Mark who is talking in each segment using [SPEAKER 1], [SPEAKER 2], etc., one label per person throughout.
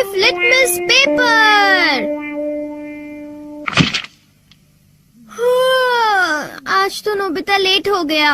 [SPEAKER 1] Life litmus paper. आज तो Nobita late हो गया।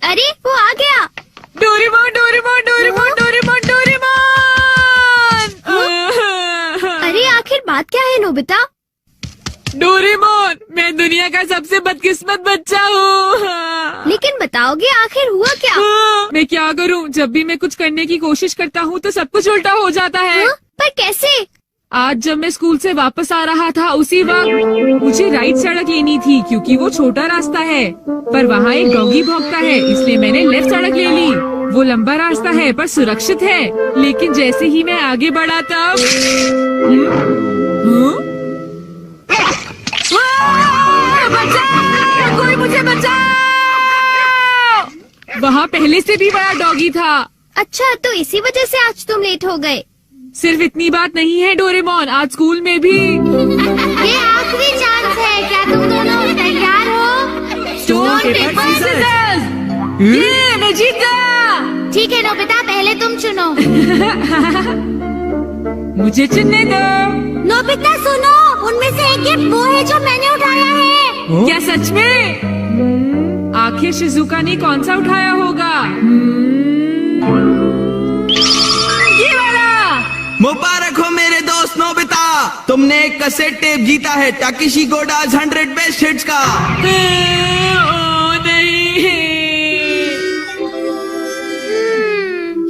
[SPEAKER 1] अरे वो आ गया।
[SPEAKER 2] Doraemon Doraemon Doraemon Doraemon Doraemon.
[SPEAKER 1] अरे आखिर बात क्या है नोबिता?
[SPEAKER 2] डोरेमोन, मैं दुनिया का सबसे बदकिस्मत बच्चा हूँ।
[SPEAKER 1] लेकिन बताओगे आखिर हुआ क्या?
[SPEAKER 2] मैं क्या करूँ? जब भी मैं कुछ करने की कोशिश करता हूँ तो सब कुछ उल्टा हो जाता है।
[SPEAKER 1] पर कैसे?
[SPEAKER 2] आज जब मैं स्कूल से वापस आ रहा था उसी वक्त मुझे राइट सड़क लेनी थी क्योंकि वो छोटा रास्ता है, पर वहाँ एक डॉगी भौंकता है, इसलिए मैंने लेफ्ट सड़क ले ली। वो लंबा रास्ता है पर सुरक्षित है, लेकिन जैसे ही मैं आगे बढ़ा तब बचाओ! कोई मुझे बचाओ! वहाँ पहले से भी बड़ा डॉगी था।
[SPEAKER 1] अच्छा, तो इसी वजह से आज तुम लेट हो गए।
[SPEAKER 2] सिर्फ इतनी बात नहीं है डोरेमोन, आज स्कूल में भी
[SPEAKER 1] ये आखिरी चांस है। क्या तुम दोनों तैयार हो?
[SPEAKER 2] Stone paper scissors. ये मैं जीत गया।
[SPEAKER 1] ठीक है नोबिता, पहले तुम चुनो।
[SPEAKER 2] मुझे चुनने दो।
[SPEAKER 1] नोबिता सुनो, उनमें से एक गिफ्ट वो है जो मैंने उठाया है।
[SPEAKER 2] क्या सच में? आखिर शिजुका ने कौन सा उठाया होगा? ये वाला।
[SPEAKER 3] मुबारक हो मेरे दोस्त नोबिता, तुमने एक कैसेट टेप जीता है टाकेशी गोडाज 100 बेस्ट हिट्स का।
[SPEAKER 2] ओ नहीं।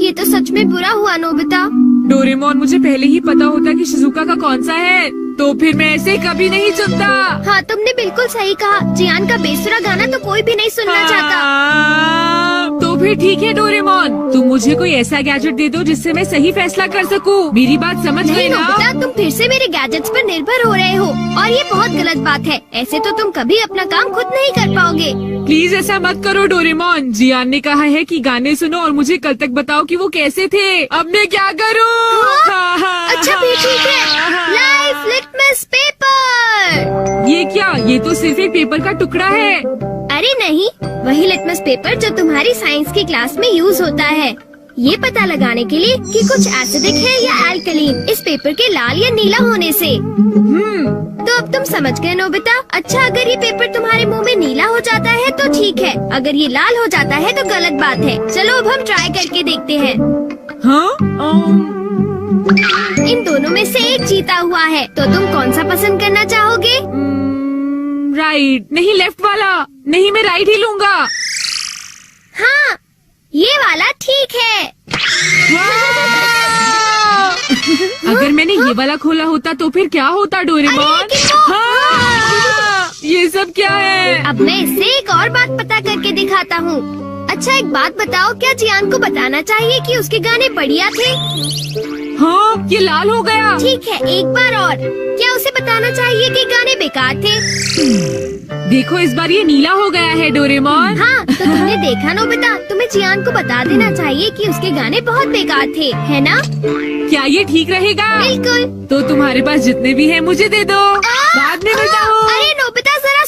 [SPEAKER 1] ये तो सच में बुरा हुआ नोबिता।
[SPEAKER 2] डोरेमोन, मुझे पहले ही पता होता कि शिजुका का कौन सा है तो फिर मैं ऐसे कभी नहीं चुनता।
[SPEAKER 1] हाँ, तुमने बिल्कुल सही कहा। जियान का बेसुरा गाना तो कोई भी नहीं सुनना चाहता।
[SPEAKER 2] तो फिर ठीक है डोरेमोन, तुम मुझे कोई ऐसा गैजेट दे दो जिससे मैं सही फैसला कर सकूं। मेरी बात समझ गए
[SPEAKER 1] नहीं
[SPEAKER 2] ना?
[SPEAKER 1] नोबिता, तुम फिर से मेरे गैजेट्स पर निर्भर हो रहे हो और ये बहुत गलत बात है। ऐसे तो तुम कभी अपना काम खुद नहीं कर पाओगे।
[SPEAKER 2] प्लीज ऐसा मत करो डोरेमोन। जियान ने कहा है कि गाने सुनो और मुझे कल तक बताओ कि वो कैसे थे। अब मैं क्या करूं?
[SPEAKER 1] अच्छा भी ठीक है। Life litmus paper.
[SPEAKER 2] ये क्या? ये तो सिर्फ एक पेपर का टुकड़ा है।
[SPEAKER 1] अरे नहीं, वही लिटमस पेपर जो तुम्हारी साइंस की क्लास में यूज होता है, ये पता लगाने के लिए कि कुछ एसिडिक है या अल्कलीन इस पेपर के लाल या नीला होने से। तो अब तुम समझ गए नोबिता। अच्छा, अगर ये पेपर तुम्हारे मुंह में नीला हो जाता है तो ठीक है, अगर ये लाल हो जाता है तो गलत बात है। चलो अब हम ट्राई करके देखते हैं।
[SPEAKER 2] हाँ?
[SPEAKER 1] इन दोनों में से एक जीता हुआ है, तो तुम कौन सा पसंद करना चाहोगे?
[SPEAKER 2] राइट। नहीं, लेफ्ट वाला। नहीं, मैं राइट ही लूंगा।
[SPEAKER 1] हाँ, ये वाला ठीक है।
[SPEAKER 2] अगर मैंने ये वाला खोला होता तो फिर क्या होता डोरेमोन?
[SPEAKER 1] अरे, लेकिन वो-
[SPEAKER 2] हाँ! ये सब क्या है?
[SPEAKER 1] अब मैं इससे एक और बात पता करके दिखाता हूँ। अच्छा एक बात बताओ, क्या जियान को बताना चाहिए कि उसके गाने बढ़िया थे?
[SPEAKER 2] हाँ, ये लाल हो गया।
[SPEAKER 1] ठीक है, एक बार और, क्या उसे बताना चाहिए कि गाने बेकार थे?
[SPEAKER 2] देखो, इस बार ये नीला हो गया है डोरेमोन।
[SPEAKER 1] हाँ, तो तुमने देखा नोबिता, तुम्हें जियान को बता देना चाहिए कि उसके गाने बहुत बेकार थे, है ना?
[SPEAKER 2] क्या ये ठीक रहेगा?
[SPEAKER 1] बिल्कुल।
[SPEAKER 2] तो तुम्हारे पास जितने भी हैं मुझे दे दो। बाद में बताओ।
[SPEAKER 1] अरे नोबिता जरा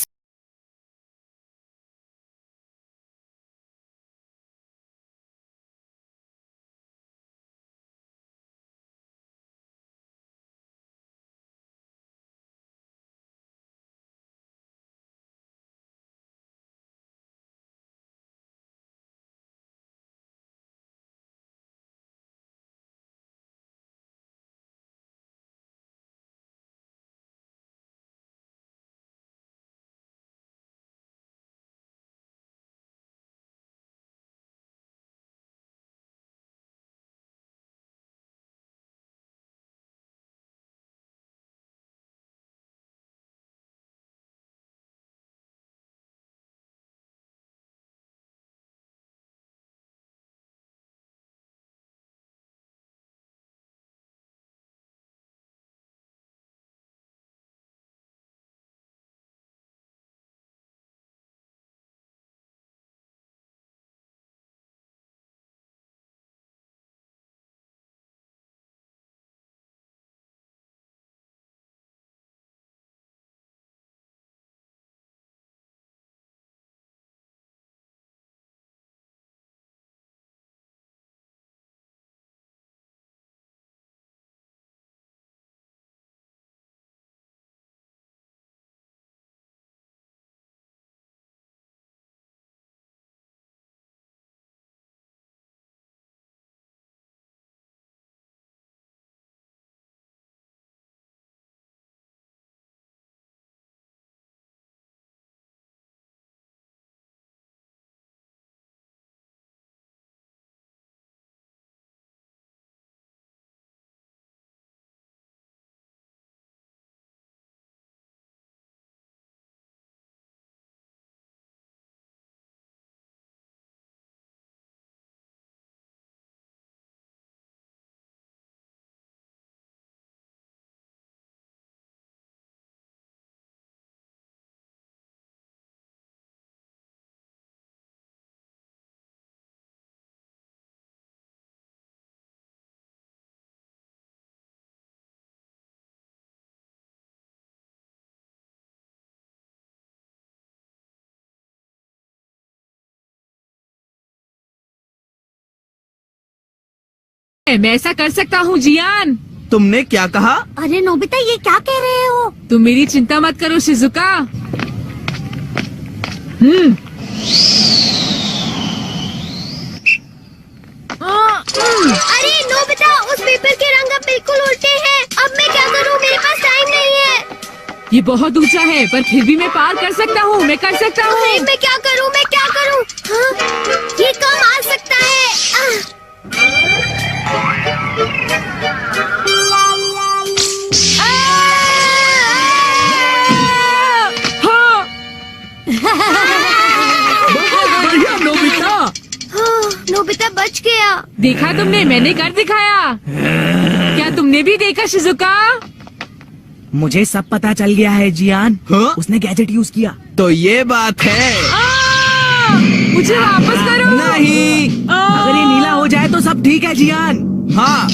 [SPEAKER 2] मैं ऐसा कर सकता हूँ जियान।
[SPEAKER 3] तुमने क्या कहा?
[SPEAKER 4] अरे नोबिता, ये क्या कह रहे हो?
[SPEAKER 2] तुम मेरी चिंता मत करो शिजुका।
[SPEAKER 1] अरे नोबिता, उस पेपर के रंग अब बिल्कुल उल्टे हैं। अब मैं क्या करूँ? मेरे पास टाइम नहीं है।
[SPEAKER 2] ये बहुत ऊंचा है पर फिर भी मैं पार कर सकता हूँ। मैं कर सकता
[SPEAKER 1] अरे
[SPEAKER 2] हूँ।
[SPEAKER 1] मैं क्या करूँ? मैं क्या करूँ? हाँ, ये कम आ सकता है।
[SPEAKER 2] हाँ,
[SPEAKER 3] बढ़िया नोबिता।
[SPEAKER 1] नोबिता बच गया।
[SPEAKER 2] देखा तुमने, मैंने कर दिखाया। क्या तुमने भी देखा शिजुका?
[SPEAKER 5] मुझे सब पता चल गया है जियान।
[SPEAKER 3] हाँ?
[SPEAKER 5] उसने गैजेट यूज किया।
[SPEAKER 3] तो ये बात है।
[SPEAKER 2] मुझे वापस करो।
[SPEAKER 3] नहीं।
[SPEAKER 5] अगर ये नीला हो जाए तो सब ठीक है जियान।
[SPEAKER 3] हाँ,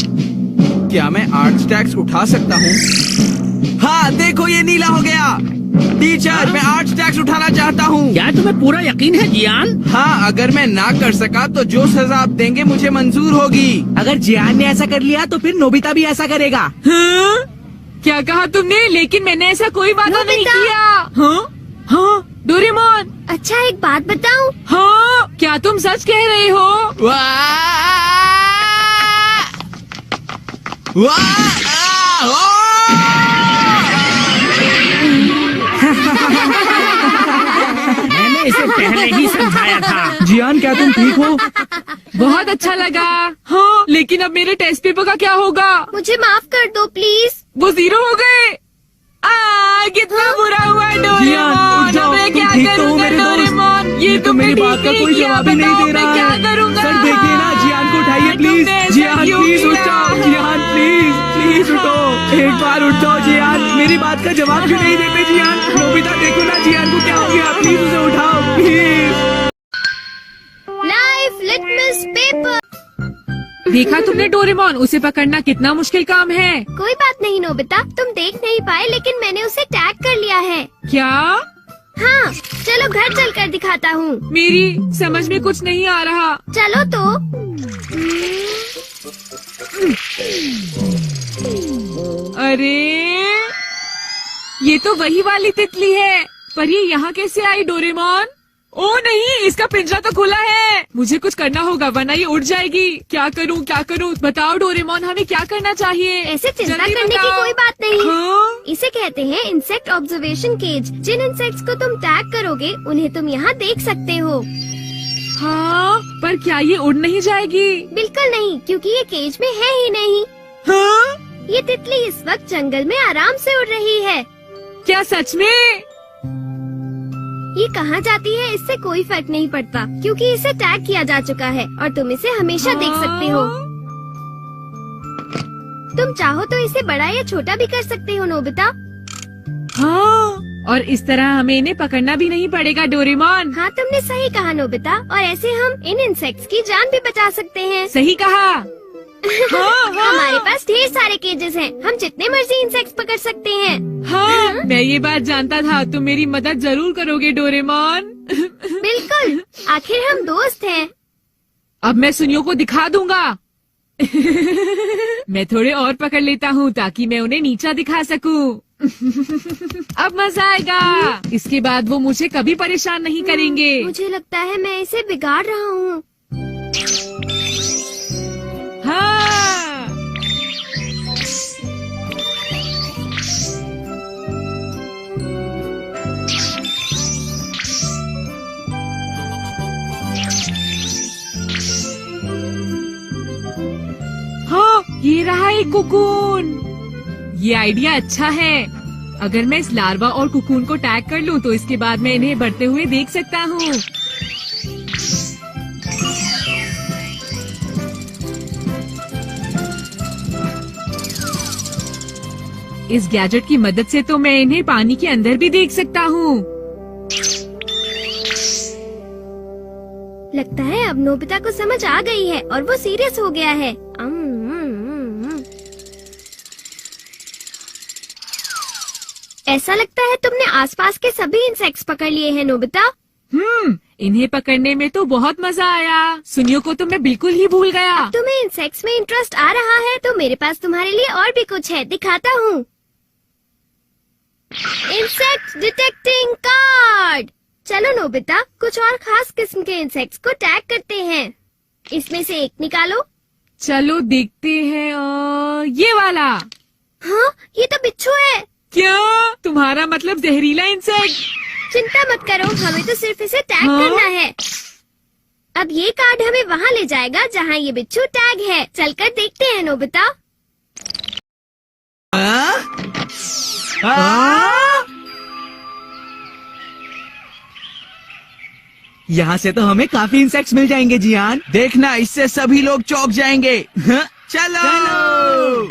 [SPEAKER 3] क्या मैं 8 स्टैक्स उठा सकता हूँ? हाँ, देखो ये नीला हो गया। टीचर, मैं 8 स्टैक्स उठाना चाहता हूँ।
[SPEAKER 5] क्या तुम्हें पूरा यकीन है जियान?
[SPEAKER 3] हाँ, अगर मैं ना कर सका तो जो सजा आप देंगे मुझे मंजूर होगी।
[SPEAKER 5] अगर जियान ने ऐसा कर लिया तो फिर नोबिता भी ऐसा करेगा।
[SPEAKER 2] हाँ? क्या कहा तुमने? लेकिन मैंने ऐसा कोई वादा नहीं
[SPEAKER 1] नोबिता।
[SPEAKER 2] किया। हाँ? हाँ? डोरेमोन।
[SPEAKER 1] अच्छा, एक बात बताऊं?
[SPEAKER 2] हाँ? क्या तुम सच कह रहे हो?
[SPEAKER 3] वाह! वाह!
[SPEAKER 5] मैंने इसे पहले ही समझाया था। जियान, क्या तुम ठीक हो?
[SPEAKER 2] बहुत अच्छा लगा। हाँ, लेकिन अब मेरे टेस्ट पेपर का क्या होगा?
[SPEAKER 1] मुझे माफ कर दो प्लीज।
[SPEAKER 2] वो 0 हो गए। कितना बुरा हुआ
[SPEAKER 5] जियान,
[SPEAKER 2] डोरेमोन।
[SPEAKER 5] उठ जाओ,
[SPEAKER 2] अब मैं
[SPEAKER 5] तुम
[SPEAKER 2] क्या
[SPEAKER 5] ठीक तो हो
[SPEAKER 2] करूंगा
[SPEAKER 5] मेरे दोस्त?
[SPEAKER 2] डोरेमोन? ये
[SPEAKER 5] तो मेरी बात का कोई जवाब ही नहीं दे रहा
[SPEAKER 2] क्या
[SPEAKER 5] है।
[SPEAKER 2] करूंगा?
[SPEAKER 5] सर देखिए ना, जियान को उठाइए प्लीज।
[SPEAKER 2] तुमने ऐसा
[SPEAKER 5] जियान
[SPEAKER 2] क्यों
[SPEAKER 5] प्लीज उठ
[SPEAKER 2] किया?
[SPEAKER 5] जाओ। जियान प्लीज प्लीज उठो। एक बार उठ जाओ जियान। मेरी बात का जवाब क्यों नहीं देते जियान? नोबिता देखो ना, जियान को क्या हो गया? प्लीज उसे उठाओ प्लीज।
[SPEAKER 1] Life litmus paper.
[SPEAKER 2] देखा तुमने डोरेमोन, उसे पकड़ना कितना मुश्किल काम है।
[SPEAKER 1] कोई बात नहीं नोबिता, तुम देख नहीं पाए लेकिन मैंने उसे टैग कर लिया है।
[SPEAKER 2] क्या?
[SPEAKER 1] हाँ, चलो घर चलकर दिखाता हूँ।
[SPEAKER 2] मेरी समझ में कुछ नहीं आ रहा।
[SPEAKER 1] चलो तो।
[SPEAKER 2] अरे ये तो वही वाली तितली है, पर ये यहाँ कैसे आई डोरेमोन? ओ नहीं, इसका पिंजरा तो खुला है। मुझे कुछ करना होगा वरना ये उड़ जाएगी। क्या करूँ क्या करूँ? बताओ डोरेमोन, हमें क्या करना चाहिए?
[SPEAKER 1] ऐसे चिंता
[SPEAKER 2] जल्दी
[SPEAKER 1] करने की
[SPEAKER 2] बताओ।
[SPEAKER 1] कोई बात नहीं।
[SPEAKER 2] हाँ?
[SPEAKER 1] इसे कहते हैं इंसेक्ट ऑब्जर्वेशन केज। जिन इंसेक्ट्स को तुम टैग करोगे उन्हें तुम यहाँ देख सकते हो।
[SPEAKER 2] हाँ, पर क्या ये उड़ नहीं जाएगी?
[SPEAKER 1] बिल्कुल नहीं, क्योंकि ये केज में है ही नहीं।
[SPEAKER 2] हाँ?
[SPEAKER 1] ये तितली इस वक्त जंगल में आराम से उड़ रही है।
[SPEAKER 2] क्या सच में?
[SPEAKER 1] ये कहाँ जाती है इससे कोई फर्क नहीं पड़ता, क्योंकि इसे टैग किया जा चुका है और तुम इसे हमेशा देख सकते हो। तुम चाहो तो इसे बड़ा या छोटा भी कर सकते हो नोबिता।
[SPEAKER 2] हाँ, और इस तरह हमें इन्हें पकड़ना भी नहीं पड़ेगा डोरेमोन।
[SPEAKER 1] हाँ, तुमने सही कहा नोबिता, और ऐसे हम इन इंसेक्ट्स की जान भी बचा सकते हैं।
[SPEAKER 2] सही कहा। हाँ,
[SPEAKER 1] हमारे पास ढेर सारे केजेस हैं, हम जितने मर्जी इंसेक्ट्स पकड़ सकते हैं।
[SPEAKER 2] हाँ, मैं ये बात जानता था। तुम मेरी मदद जरूर करोगे डोरेमोन।
[SPEAKER 1] बिल्कुल, आखिर हम दोस्त हैं।
[SPEAKER 2] अब मैं सुनियो को दिखा दूंगा। मैं थोड़े और पकड़ लेता हूँ ताकि मैं उन्हें नीचा दिखा सकूं। अब मजा आएगा। इसके बाद वो मुझे कभी परेशान नहीं करेंगे।
[SPEAKER 1] मुझे लगता है मैं इसे बिगाड़ रहा हूँ।
[SPEAKER 2] हाँ, हाँ, ये रहा एक कुकून। ये आइडिया अच्छा है। अगर मैं इस लार्वा और कुकून को टैग कर लूं तो इसके बाद मैं इन्हें बढ़ते हुए देख सकता हूँ। इस गैजेट की मदद से तो मैं इन्हें पानी के अंदर भी देख सकता हूँ।
[SPEAKER 1] लगता है अब नोबिता को समझ आ गई है और वो सीरियस हो गया है। ऐसा लगता है तुमने आसपास के सभी इंसेक्ट्स पकड़ लिए हैं नोबिता।
[SPEAKER 2] इन्हें पकड़ने में तो बहुत मजा आया। सुनियो को तो मैं बिल्कुल ही भूल गया।
[SPEAKER 1] तुम्हें इंसेक्ट्स में इंटरेस्ट आ रहा है तो मेरे पास तुम्हारे लिए और भी कुछ है, दिखाता हूँ। Insect detecting card. चलो नोबिता, कुछ और खास किस्म के इंसेक्ट्स को टैग करते हैं। इसमें से एक निकालो।
[SPEAKER 2] चलो देखते हैं। ये वाला।
[SPEAKER 1] हाँ, ये तो बिच्छू है।
[SPEAKER 2] क्या? तुम्हारा मतलब जहरीला इंसेक्ट?
[SPEAKER 1] चिंता मत करो, हमें तो सिर्फ इसे टैग
[SPEAKER 2] हाँ?
[SPEAKER 1] करना है। अब ये कार्ड हमें वहाँ ले जाएगा जहाँ ये बिच्छू टैग है। चलकर देखते हैं नोबिता।
[SPEAKER 5] यहाँ से तो हमें काफी इंसेक्ट्स मिल जाएंगे जियान।
[SPEAKER 3] देखना, इससे सभी लोग चौंक जाएंगे। चलो।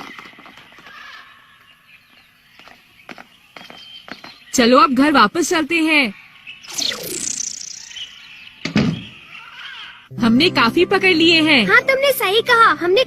[SPEAKER 2] चलो अब घर वापस चलते हैं। हमने काफी पकड़ लिए हैं।
[SPEAKER 1] हाँ, तुमने सही कहा, हमने